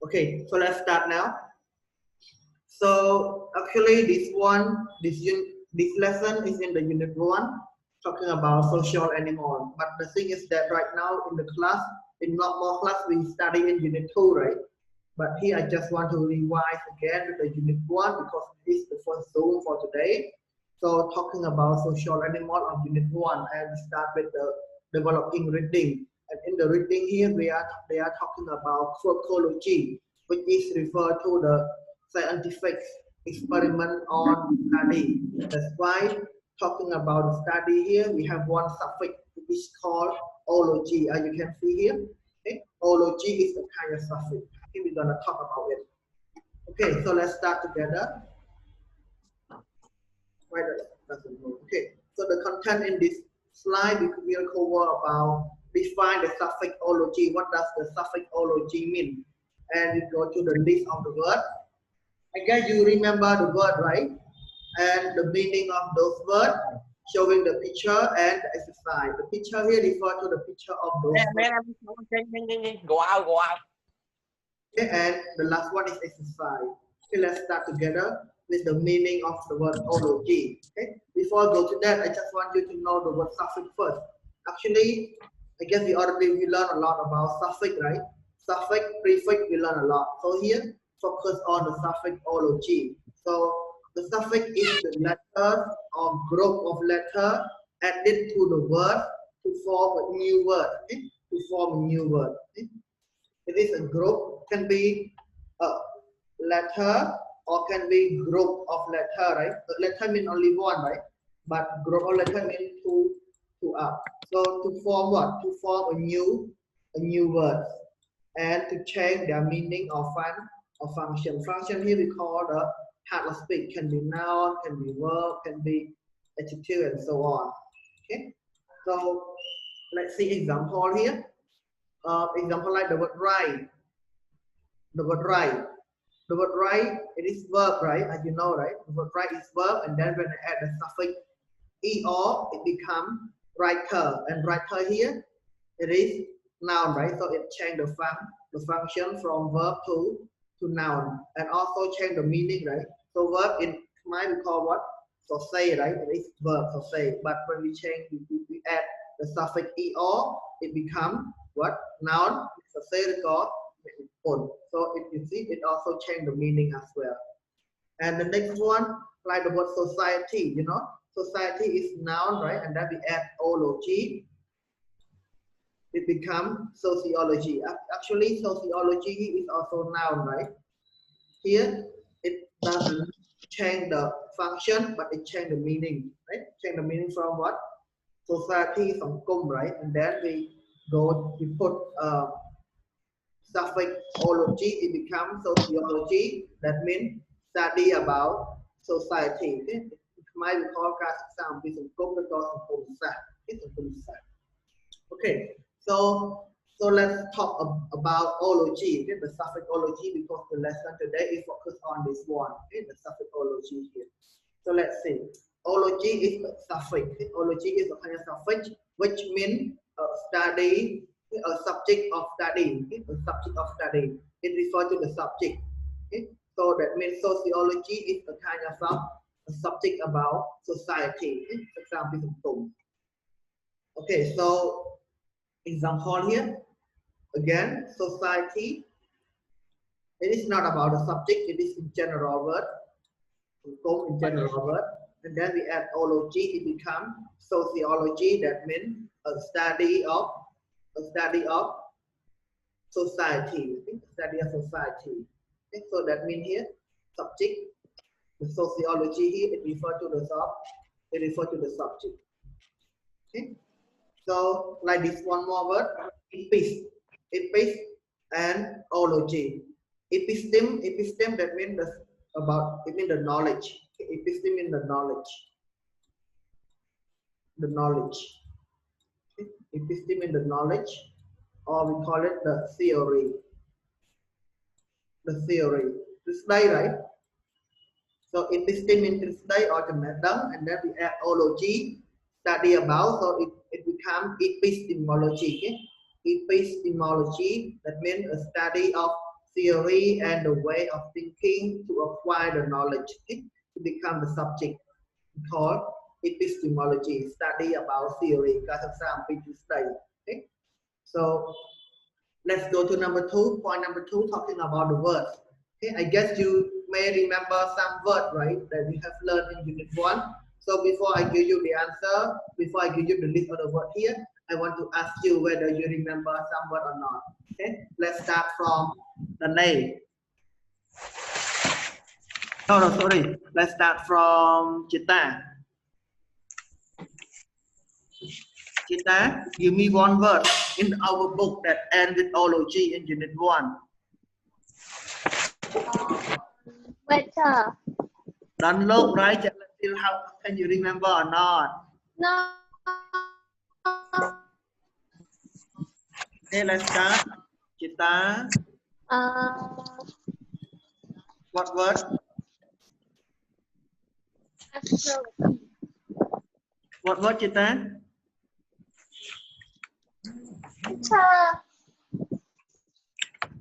Okay, so let's start now. So actually this lesson is in the unit 1, talking about social animal. But the thing is that right now in the class, in normal class, we study in unit 2, right? But here I just want to revise again with the unit 1 because this is the first Zoom for today. So talking about social animal of unit 1, and we start with the developing reading. And in the reading here, they are talking about crochology, which is referred to the scientific experiment on study. That's why talking about the study here, we have one suffix which is called ology. As you can see here, okay? Ology is a kind of suffix. Okay, we're gonna talk about it. Okay, so let's start together. Why doesn't move? Okay, so the content in this slide we will cover about define the suffix ology. What does the suffix ology mean? And we go to the list of the word. I guess you remember the word, right? And the meaning of those words, showing the picture and the exercise. The picture here refers to the picture of those words. Go out. Okay, and the last one is exercise. Okay, let's start together with the meaning of the word ology. Okay, before I go to that, I just want you to know the word suffix first. Actually, I guess we learn a lot about suffix, right? Suffix, prefix, we learn a lot. So here, focus on the suffix ology. So the suffix is the letter or group of letters added to the word to form a new word. Okay? To form a new word. Okay? It is a group, can be a letter or can be group of letter, right? The letter means only one, right? But group of letter means two up. So to form what? To form a new word and to change their meaning or function. Function here we call the part of speech. Can be noun, can be verb, can be adjective, and so on. Okay. So let's see example here. Example like the word right. The word right. The word right, it is verb, right? As you know, right? The word right is verb, and then when I add the suffix er, it becomes writer. And writer here, it is noun, right? So it change the function from verb to noun, and also change the meaning, right? So verb in Khmer we call what? So say, right? It is verb, so say. But when we change, we add the suffix er, it becomes what? Noun. So say called pun. So if you see, it also change the meaning as well. And the next one, like the word society, you know, society is noun, right? And then we add ology, it becomes sociology. Actually, sociology is also noun, right? Here, it doesn't change the function, but it change the meaning, right? Change the meaning from what? Society, from kum, right? And then we put suffix ology, it becomes sociology. That means study about society. Okay? Khmer we call okay, so let's talk about ology. Okay? The suffix ology, because the lesson today is focused on this one. Okay? The suffix ology here. So let's see. Ology is a suffix. Okay? Ology is a kind of suffix which means study, a subject of study. Okay? A subject of study. It refers to the subject. Okay? So that means sociology is a kind of a subject about society. Okay? For example, okay, so example here, again, society, it is not about the subject, it is in general word, in general word, and then we add ology, it becomes sociology, that means a study of society, okay? Study of society. Okay? So that means here, subject, the sociology here, it refers to the subject. Okay? So like this one more word, epis and ology. Epistem that means the knowledge. Okay? Epistem means the knowledge. The knowledge. Okay? Epistem means the knowledge, or we call it the theory. The theory. Display, right? So epistem means display or the method, and then we add ology, study about, so it becomes epistemology. Okay? Epistemology, that means a study of theory and the way of thinking to acquire the knowledge, okay? To become the subject called epistemology, study about theory, to study. Okay? So let's go to number two. Point number two, talking about the words. Okay, I guess you may remember some word, right, that we have learned in unit one. So before I give you the answer, before I give you the list of the word here, I want to ask you whether you remember some word or not. Okay, let's start from the name. No, sorry. Let's start from Chita. Chita, give me one word in our book that ends with ology in unit one. Better. Don't look, right? Just until how can you remember or not? No. Okay, let's start. Chita. What word? Astrology. What word, Chita?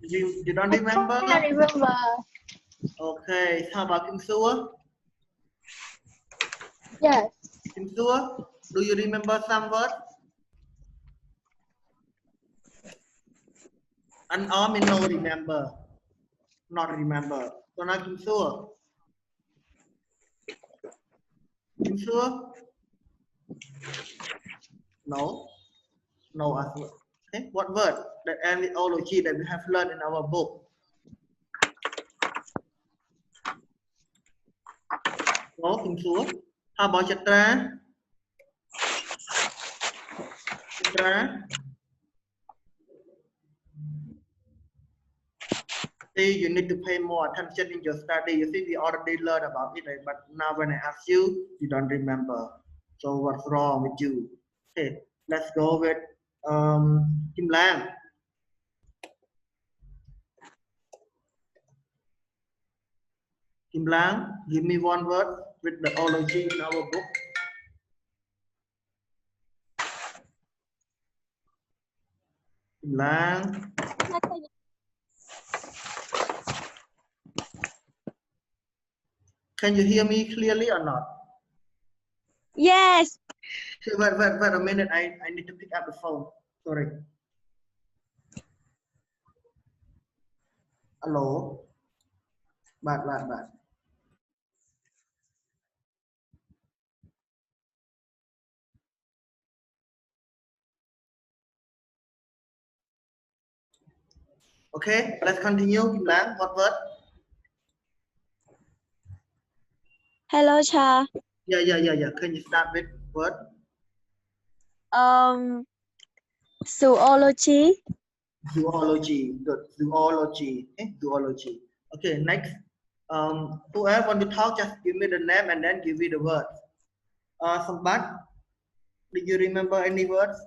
You don't remember? I can't remember. Okay, how about Kim Sua? Yes. Kim Sua, do you remember some word? Unorm in no remember. Not remember. So now Kim Sua. Kim Sua? No. No answer. Okay, what word that ends with ology that we have learned in our book? No, Kim Sua. How about Chitra? Chitra? See, you need to pay more attention in your study. You see, we already learned about it, right? But now when I ask you, you don't remember. So what's wrong with you? Okay, let's go with Kim Lang. Kim Lang, give me one word with the ology in our book. Kim Lang. Can you hear me clearly or not? Yes. Okay, wait a minute. I need to pick up the phone. Sorry. Hello. Bad. Okay, let's continue. Kim Lang, what word? Hello, Cha. Yeah. Can you start with word? Zoology. Zoology. Good. Zoology. Okay, zoology. Okay, next. Whoever want to talk, just give me the name and then give me the word. Sambat, did you remember any words?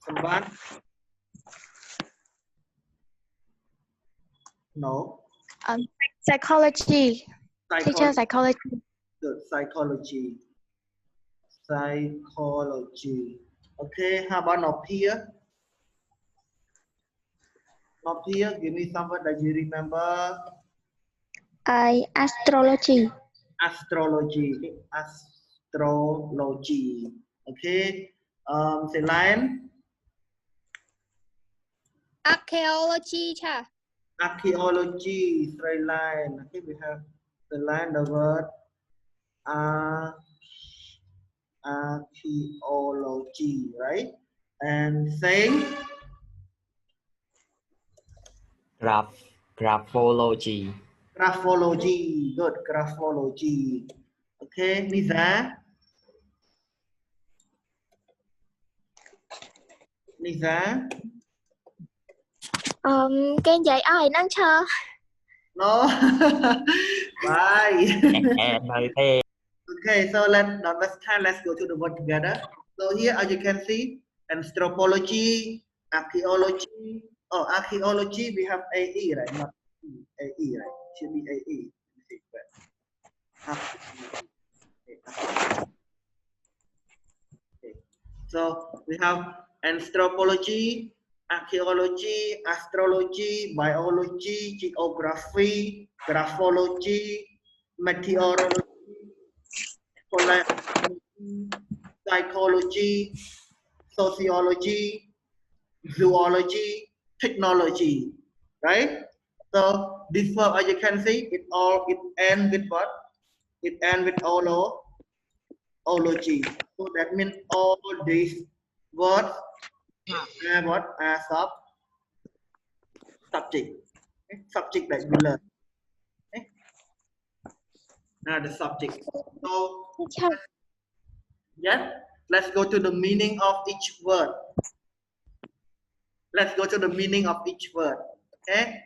Sambat? No. Psychology. Teacher Psychology. psychology. Good. Psychology. Psychology. Okay, how about not here? Not here. Give me some word that you remember. Astrology. Astrology. Astrology. Okay. Say lion. Archaeology, Cha. Archaeology. Straight line. Okay, we have the line, the word archaeology, right? And saying Graphology. graphology. Good. Graphology. Okay, Nisa. Cái dạy ai năng chờ. No. Bye. NLP. Okay, so let's go to the word together. So here, as you can see, anthropology, archaeology. Oh, archaeology, we have AE, right? Not AE, right? Should be AE. Okay. So we have anthropology, archaeology, astrology, biology, geography, graphology, meteorology, paleontology, psychology, sociology, zoology, technology, right? So this verb, as you can see, it ends with what? It ends with ology. So that means all these words are what? Are subject. Okay? Subject that we learn. Okay? Now the subject. So Teacher. yes, let's go to the meaning of each word. Let's go to the meaning of each word. Okay.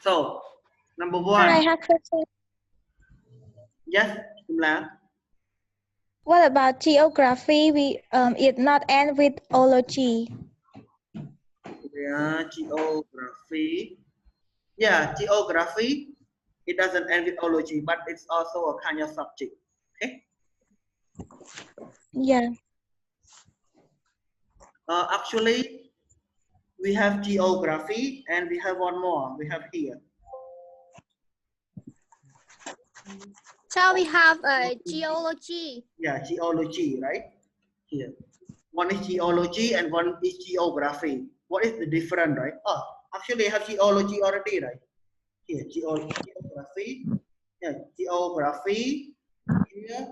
So number one. I have question. Yes, Jumla. What about geography? It not end with ology. Yeah, geography. Yeah, geography. It doesn't end with ology, but it's also a kind of subject. Okay. Yeah. Actually, we have geography and we have one more. We have here. So we have geology. Yeah, geology, right? Here. One is geology and one is geography. What is the difference, right? Oh, actually, I have geology already, right? Here, geography. Yeah, geography. Here,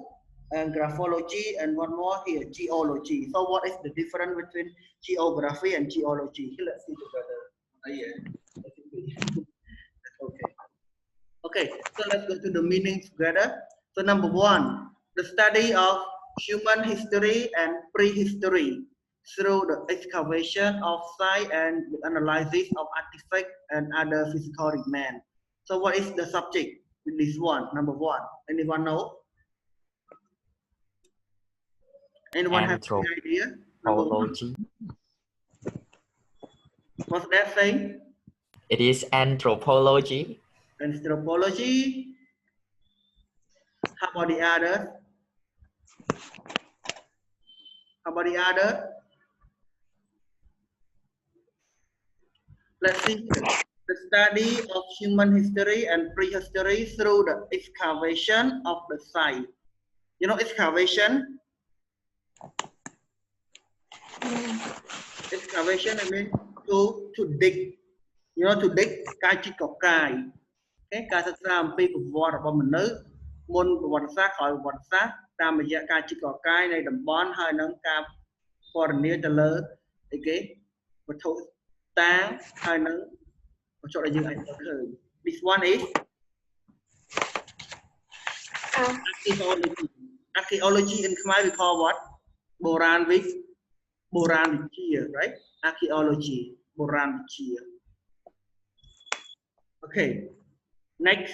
and graphology, and one more here, geology. So, what is the difference between geography and geology? Here, let's see together. Yeah. Okay. Okay, so let's go to the meanings together. So number one, the study of human history and prehistory through the excavation of site and the analysis of artifacts and other physical remains. So what is the subject in this one? Number one, anyone know? Anyone have any idea? Number one, Anthropology. what's that saying? It is anthropology. Anthropology. How about the others? How about the other? Let's see here. The study of human history and prehistory through the excavation of the site. You know excavation? Excavation, I mean to dig. You know to dig ការជីកកកាយ Okay, ការសិក្សាអំពីប្រវត្តិរបស់មនុស្សមុនប្រវត្តិសាស្ត្រក្រោយប្រវត្តិសាស្ត្រតាមរយៈការជីកកកាយនៃតំបន់ហើយនឹងការពណ៌នាទៅលើអីគេវត្ថុតាងហើយនឹងវត្ថុដែលយើងអាចមើលឃើញ This one is archaeology. Archaeology in Khmer we call what? បុរាណវិទ្យា right? Archaeology បុរាណវិទ្យា Okay. Next,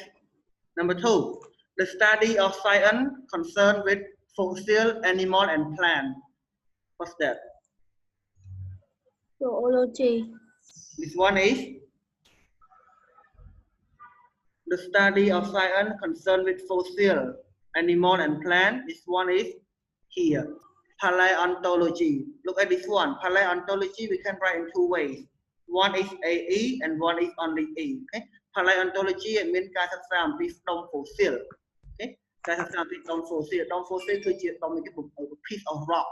number two, the study of science concerned with fossil, animal, and plant. What's that? Zoology. This one is the study of science concerned with fossil, animal, and plant. This one is here, paleontology. Look at this one. Paleontology we can write in two ways. One is AE and one is only E. Okay? Paleontology it means ការសិក្សាអំពីដុំ fossil. Okay? ការសិក្សាអំពីដុំ fossil. ដុំ fossil គឺជាដុំនៃ a piece of rock.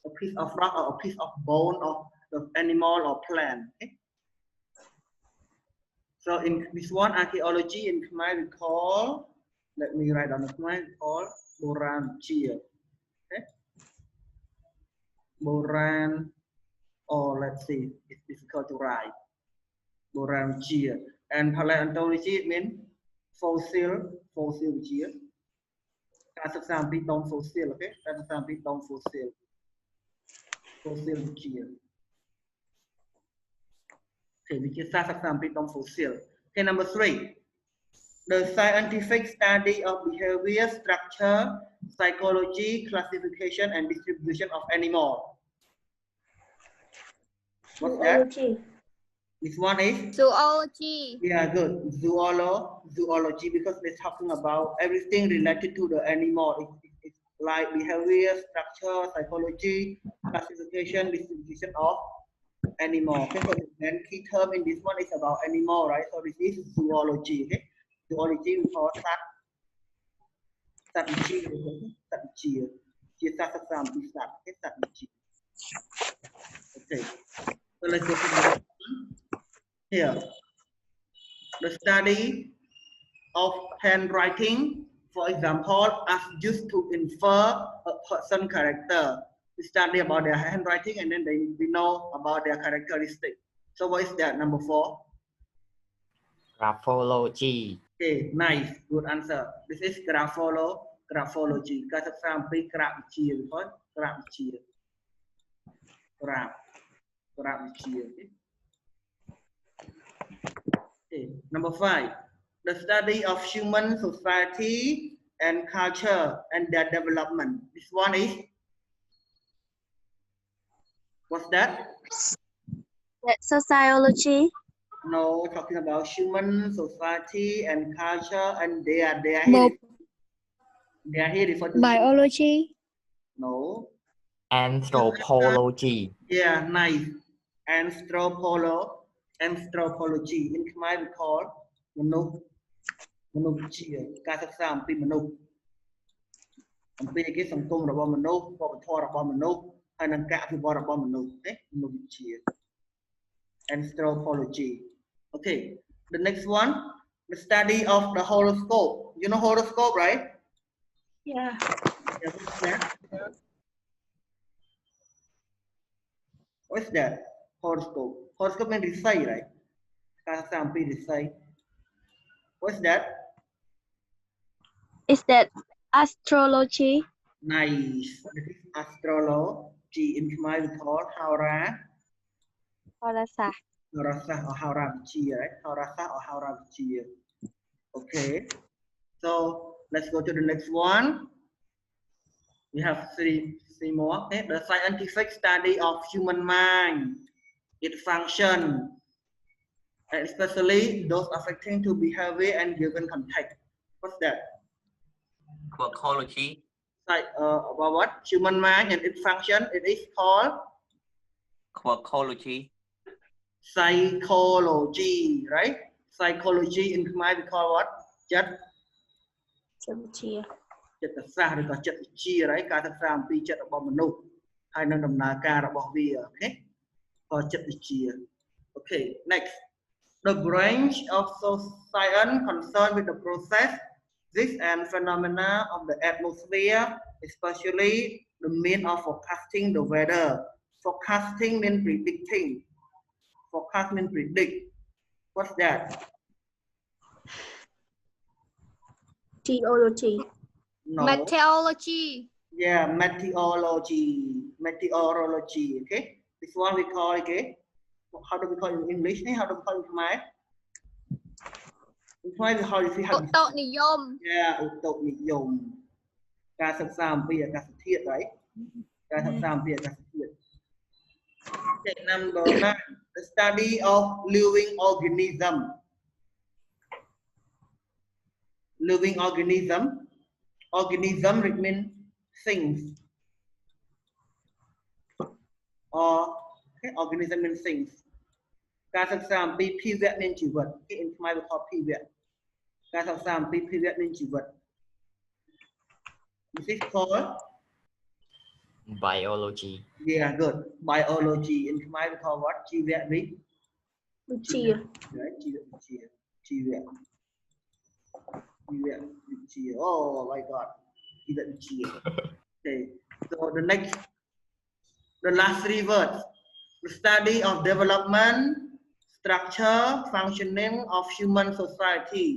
A piece of rock or a piece of bone of the animal or plant. Okay? So in this one, archaeology in Khmer we call, let me write down the Khmer, we call Boran Chia. Okay? Boran, or let's see, it's difficult to write. Boran Chia. And paleontology it means fossil Chia. ការសិក្សាអំពីដុំ fossil, okay? ការសិក្សាអំពីដុំ fossil Chia. Okay, វិទ្យាសាស្ត្រសិក្សាអំពីដុំ fossil. Okay, number three. The scientific study of behavior, structure, psychology, classification, and distribution of animal. What's that? This one is? Zoology. Yeah, good. Zoology, because we're talking about everything related to the animal. It's like behavior, structure, psychology, classification, distribution of animal. Okay, so the main key term in this one is about animal, right? So this is zoology. Okay, zoology we callสัตว์วิชีสัตว์วิชีชีสัตว์สัตว์สามปีสัตว์สัตว์วิชี Okay, so let's go to the next one. Here, the study of handwriting, for example, as used to infer a person character. We study about their handwriting and then we know about their characteristic. So what is that? Number 4. Graphology. Okay, nice, good answer. This is graphology. ការសិក្សាអំពីក្រាបវិទ្យាbecause ក្រាបវិទ្យាក្រាបវិទ្យា Okay, number 5. The study of human society and culture and their development. This one is, what's that? Sociology. No, talking about human society and culture and they are here referred to Biology. no. Anthropology. Yeah, nice. Anthropology. In Khmer we call មនុស្សវិទ្យាការសិក្សាអំពីមនុស្សអំពីគេសង្គមរបស់មនុស្សវប្បធម៌របស់មនុស្សហើយនិងការអភិវឌ្ឍរបស់មនុស្សទេមនុស្សវិទ្យា Anthropology. Okay, the next one, the study of the horoscope. You know horoscope, right? Yeah. What's that? What's that? Horoscope. Horoscope means risai, right?ការសិក្សាអំពីrisai. What's that? Is that astrology? Nice. This is astrology. In Khmer we call Haura. Horasa. Horasa or Haura Vichia, right? Horasa or Haura Vichia. Okay. So let's go to the next one. We have three more. Okay. The scientific study of human mind, its function, and especially those affecting to behavior and given context. What's that? Quirkology. Like about what? Human mind and its function. It is called Quirkology. Psychology, right? Psychology in Khmer we call what? ចិត្តវិទ្យាសាស្ត្រឬក៏ចិត្តវិទ្យា right? ការសិក្សាអំពីចិត្តរបស់មនុស្សហើយនឹងដំណើរការរបស់វា okay? ក៏ចិត្តវិទ្យា Okay, next. The branch of science concerned with the process, this and phenomena of the atmosphere, especially the mean of forecasting the weather. Forecasting means predicting. Forecast means predict. What's that? Geology. No. Meteorology. Yeah, meteorology. Meteorology. Okay. This one we call, okay. How do we call it in English? How do we call it in Khmer? In Khmer we call it ឧតុនិយម Yeah, ឧតុនិយម ការសិក្សាអំពីអាកាសធាតុ right? ការសិក្សាអំពីអាកាសធាតុ Okay, number 9, the study of living organism. Living organism. Organism it means things. Or okay, organism means things. ការសិក្សាអំពីភាវៈនៃជីវិត Okay, in Khmer we call ភាវៈ ការសិក្សាអំពីភាវៈនៃជីវិត This is called Biology. Yeah, good. Biology. In Khmer we call what? ជីវៈវិទ្យា Right? ជីវៈវិទ្យា ជីវៈវិទ្យា Oh my God. ជីវៈវិទ្យា Okay. So the last 3 words. The study of development, structure, functioning of human society.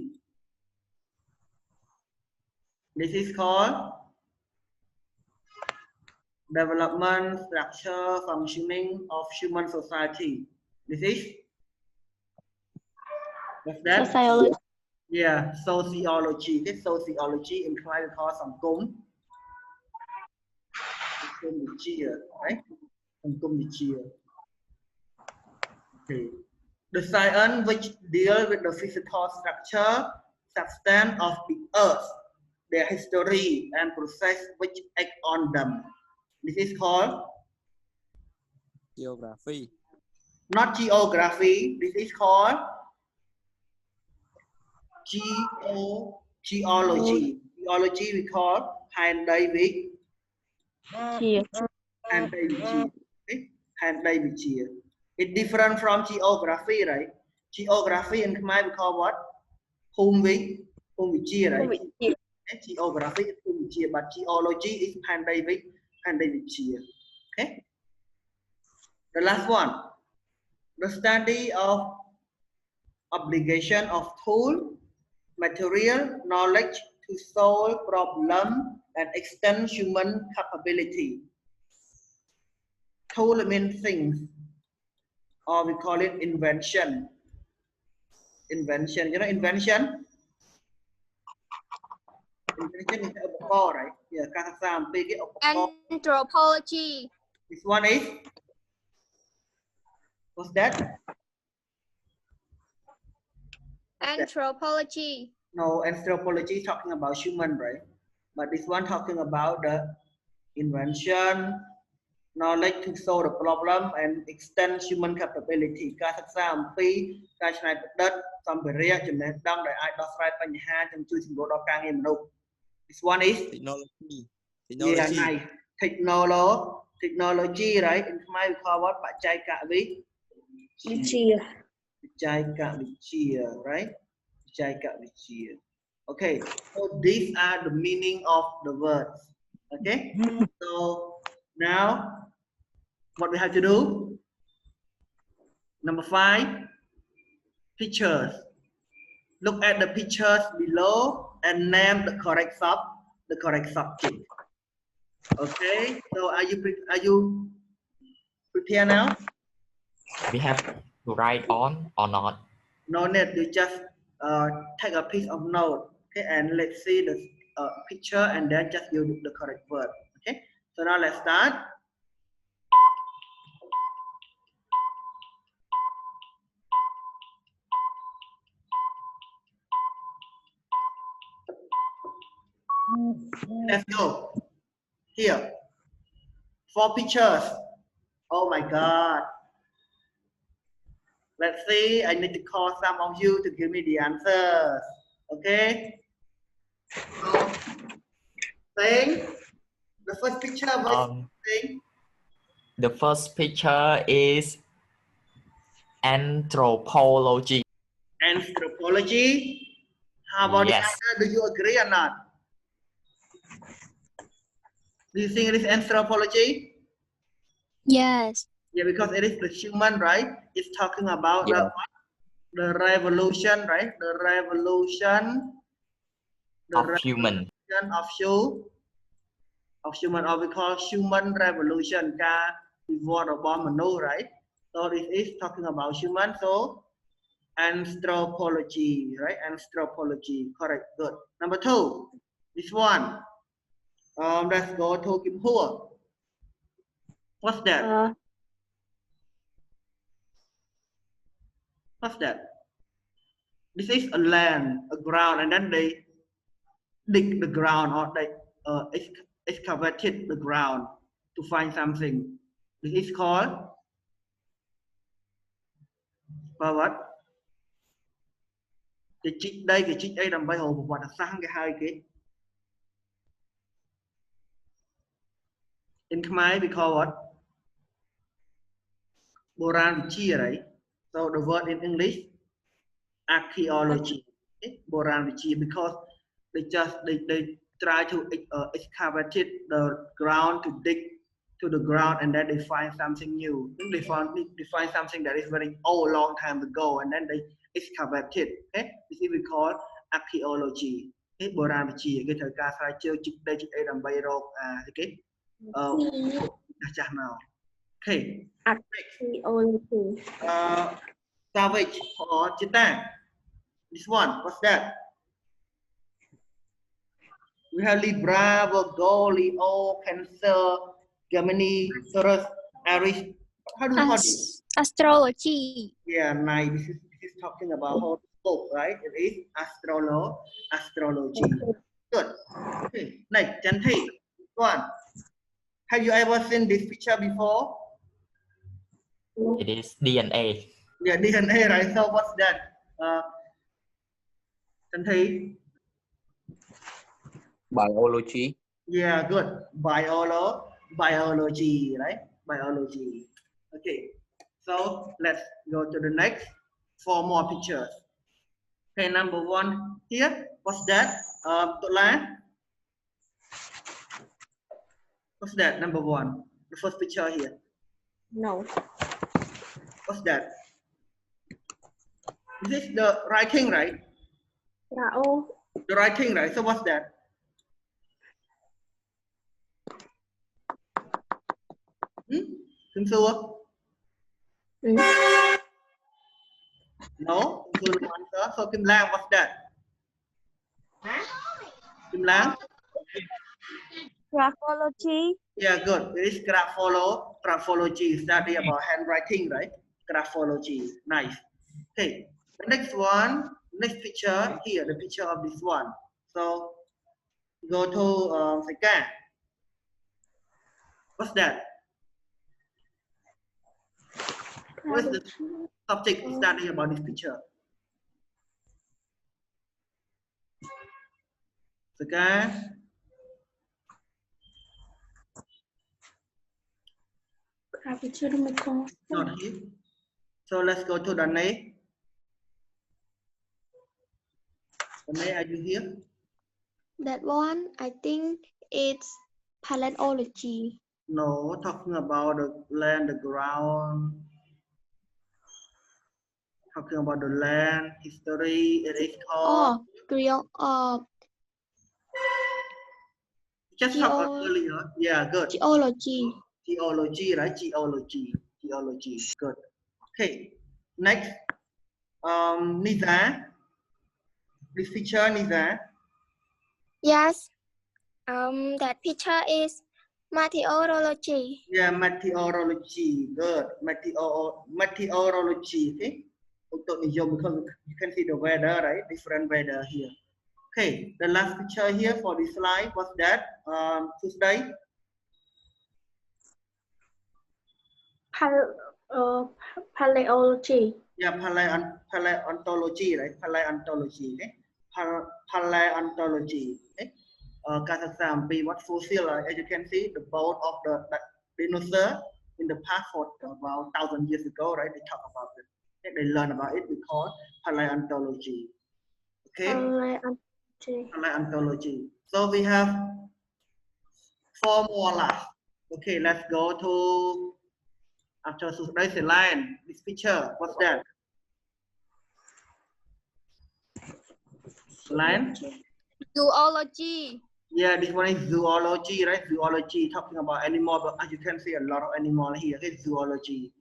This is called development, structure, functioning of human society. This is what's that? Sociology. Yeah, sociology. This sociology in Khmer we call សង្គមវិទ្យា right? សង្គមវិទ្យា Okay. The science which deal with the physical structure, substance of the earth, their history and process which act on them. This is called Geography. Not geography. This is called geology. Geology we call hand David Chia. and David. Okay? Hand David. It's different from geography, right? Geography in Khmer we call what? Hungvy, right? And geography is Hungvy, but geology is hand David, okay? The last one, the study of obligation of tool, material, knowledge to solve problem and extend human capability. Tool means things, or we call it invention. Invention, you know invention? Invention is a ball, right? Yeah, Anthropology. this one is, what's that? Anthropology. No, anthropology is talking about human, right? But this one talking about the invention, knowledge to solve the problem and extend human capability ការសិក្សាអំពីការច្នៃប្រឌិតសម្ភារៈចំណេះដឹងដែលអាចដោះស្រាយបញ្ហានិងជួយសម្រួលដល់ការងារមនុស្ស This one is technology. yeah, nice. Technology, right? In Khmer we call what? បច្ចេកវិទ្យា right? បច្ចេកវិទ្យា Okay, so these are the meaning of the words. Okay, so now what we have to do? Number 5, pictures. Look at the pictures below and name the correct subject. Okay, so are you prepared now? We have to write on or not? No need. You just take a piece of note. Okay, and let's see the picture and then just use the correct word. Okay, so now let's start. Let's go. Here, 4 pictures. Oh my God. Let's see. I need to call some of you to give me the answers. Okay. So, saying the first picture. What is saying? The first picture is anthropology. Anthropology. How about the Yes. answer? Do you agree or not? Do you think it is anthropology? Yes. Yeah, because it is the human, right? It's talking about Yeah. the revolution, right? The revolution Of human. Of human, or we call human revolution, ការវិវត្តន៍របស់មនុស្ស right? So this is talking about human. So anthropology, right? Anthropology, correct, good. Number 2, this one. Let's go to Kim Hua. What's that? What's that? This is a land, a ground, and then they dig the ground, or they excavated the ground to find something. This is called what? គេជីកដីគេជីកអីដើម្បីរកប្រវត្តិសាស្ត្រគេហៅគេ In Khmer we call what? បុរាណវិទ្យា right? So the word in English archaeology. Okay? បុរាណវិទ្យា because they try to excavate the ground to dig to the ground and then they find something new. Then they find something that is very old, long time ago, and then they excavate it. Okay, this is we call archaeology. Okay, បុរាណវិទ្យា គេត្រូវការស្រាវជ្រាវជីកដីជីកអីដើម្បីរកគេចាស់មក Okay, Archaeology. Savage or Chita. This one, what's that? We have Libra, Virgo, Leo, Cancer, Gemini, Taurus, Aries. How do you call it? Astrology. Yeah, nice. This is talking about horoscope, right? It is astrology. Good. Okay, next, Janti. One. Have you ever seen this picture before? It is DNA. Yeah, DNA, right? So what's that? Santhi? Biology. Yeah, good. Biology, right? Biology. Okay. So let's go to the next. 4 more pictures. Okay, number 1 here. What's that? What's that? Number 1. The first picture here. No. What's that? This is the writing, right? Rao. The writing, right? So what's that? Kim Sua? No. Kim Sua no answer. So Kim Lang, what's that? Kim Lang? Graphology. Yeah, good. It is graphology. Study about handwriting, right? Graphology. Nice. Okay. The next one, next picture here, the picture of this one. So go to second. What's that? What is the subject study about this picture? Second. Not here. So let's go to the next. Danae, are you here? That one, I think it's paleontology. No, talking about the land, the ground. Talking about the land, history. It is called. Just talked about earlier. Yeah, good. Geology. Geology, right? Geology. Good. Okay. Next. Nisa. This picture, Nisa. Yes. That picture is meteorology. Yeah, meteorology. Good. Meteorology. Okay. Untuk niyo, because you can see the weather, right? Different weather here. Okay. The last picture here for this slide. What's that? Tuesday. Paleology. Yeah, paleontology, right? Paleontology. Okay. Paleontology. Okay. การศึกษาปีวัด fossil, as you can see, the bone of the dinosaur in the past for about 1,000 years ago, right? They talk about it. Okay. They learn about it because paleontology. Okay. Paleontology. So we have 4 more left. Okay, let's go to after Susudai's line. This picture, what's that? Line? Zoology. Yeah, this one is zoology, right? Zoology, talking about animal, but as you can see, a lot of animal here. Okay, zoology.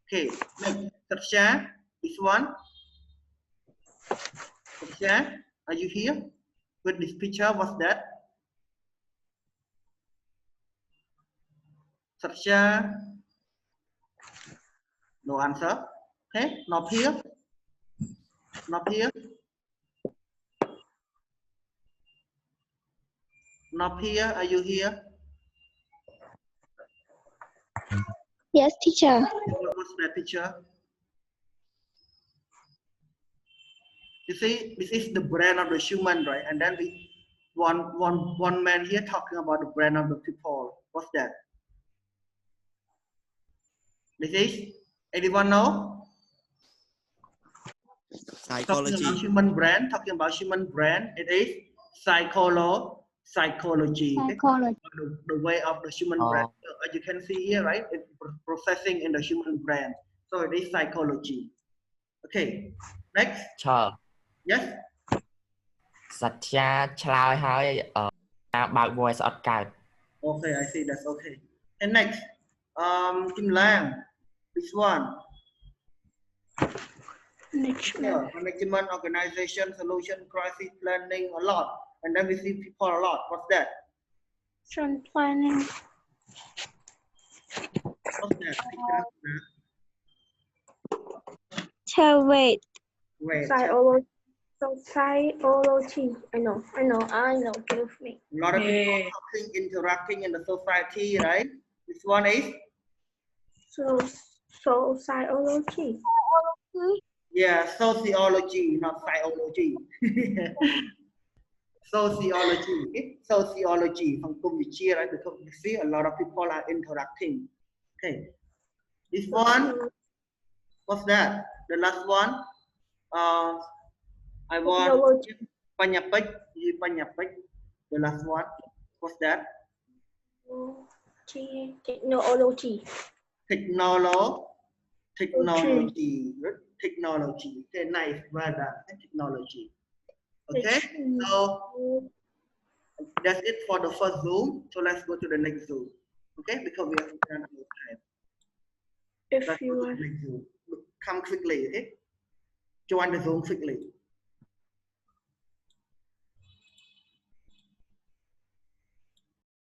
Okay, next, Saksha, this one. Saksha, are you here? With this picture, what's that? Saksha? No answer. Okay, not here. Not here. Not here. Are you here? Yes, teacher. What's that picture? You see, this is the brain of the human, right? And then we one man here talking about the brain of the people. What's that? This is, anyone know? Psychology. Talking about human brain. It is psychology. Psychology. The way of the human brain. So, as you can see here, right? It's processing in the human brain. So it is psychology. Okay. Next. Chờ. Yes. សត្យាឆ្លើយហើយបើក voice អត់កើត Okay, I see. That's okay. And next, Kim Lang, this one. Management, organization, solution, crisis planning, a lot. And then we see people a lot. What's that? Planning. What's that? Wait. Wait. Sociology. I know. Give me. A lot of people talking, interacting in the society, right? This one is? Sociology. Yeah, sociology, not biology. Sociology. Okay? Sociology from Kumbichia, right? Because you see a lot of people are interacting. Okay. This one, what's that? The last one. I want Technology. Panyapik. The last one. What's that? Technology. Technology. Technology. Okay, nice. Well done. Technology. Okay. So that's it for the first Zoom. So let's go to the next Zoom. Okay, because we have run out of time. If Let's you go to want. the next Zoom. Come quickly, okay? Join the Zoom quickly.